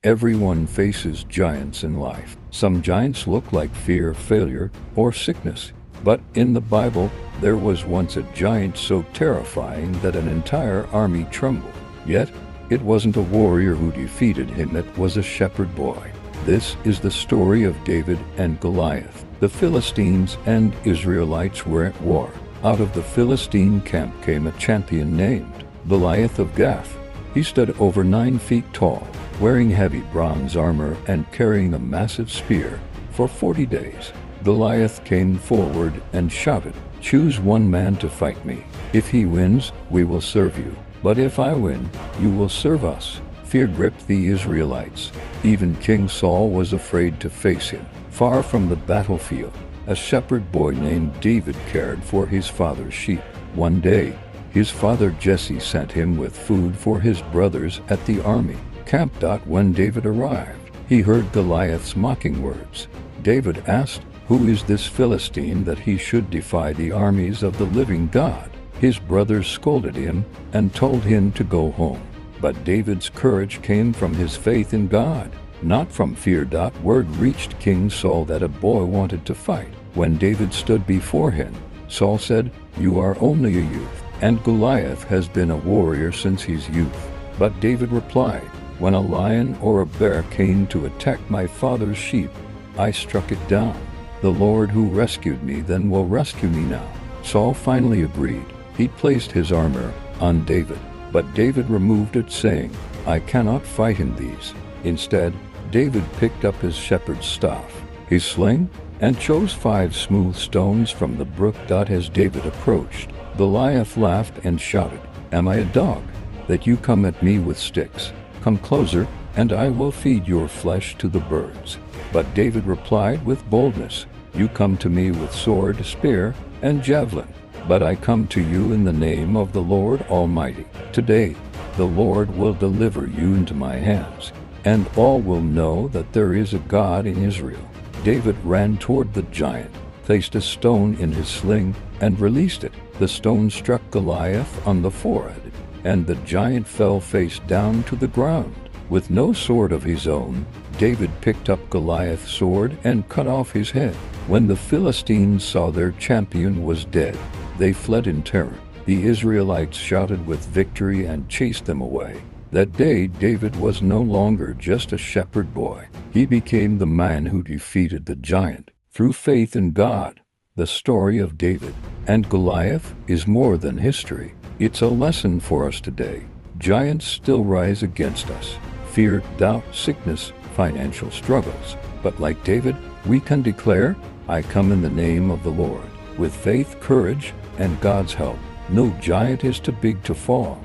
Everyone faces giants in life. Some giants look like fear, failure, or sickness. But in the Bible, there was once a giant so terrifying that an entire army trembled. Yet, it wasn't a warrior who defeated him, it was a shepherd boy. This is the story of David and Goliath. The Philistines and Israelites were at war. Out of the Philistine camp came a champion named Goliath of Gath. He stood over 9 feet tall, wearing heavy bronze armor and carrying a massive spear. For 40 days, Goliath came forward and shouted, "Choose one man to fight me. If he wins, we will serve you. But if I win, you will serve us." Fear gripped the Israelites. Even King Saul was afraid to face him. Far from the battlefield, a shepherd boy named David cared for his father's sheep. One day, his father Jesse sent him with food for his brothers at the army camp. When David arrived, he heard Goliath's mocking words. David asked, "Who is this Philistine that he should defy the armies of the living God?" His brothers scolded him and told him to go home. But David's courage came from his faith in God, not from fear. Word reached King Saul that a boy wanted to fight. When David stood before him, Saul said, "You are only a youth, and Goliath has been a warrior since his youth." But David replied, "When a lion or a bear came to attack my father's sheep, I struck it down. The Lord who rescued me then will rescue me now." Saul finally agreed. He placed his armor on David, but David removed it, saying, "I cannot fight in these." Instead, David picked up his shepherd's staff, his sling, and chose 5 smooth stones from the brook. As David approached, Goliath laughed and shouted, "Am I a dog, that you come at me with sticks? Come closer, and I will feed your flesh to the birds." But David replied with boldness, "You come to me with sword, spear, and javelin, but I come to you in the name of the Lord Almighty. Today, the Lord will deliver you into my hands, and all will know that there is a God in Israel." David ran toward the giant, placed a stone in his sling, and released it. The stone struck Goliath on the forehead, and the giant fell face down to the ground. With no sword of his own, David picked up Goliath's sword and cut off his head. When the Philistines saw their champion was dead, they fled in terror. The Israelites shouted with victory and chased them away. That day, David was no longer just a shepherd boy. He became the man who defeated the giant through faith in God. The story of David and Goliath is more than history. It's a lesson for us today. Giants still rise against us. Fear, doubt, sickness, financial struggles. But like David, we can declare, "I come in the name of the Lord." With faith, courage, and God's help, no giant is too big to fall.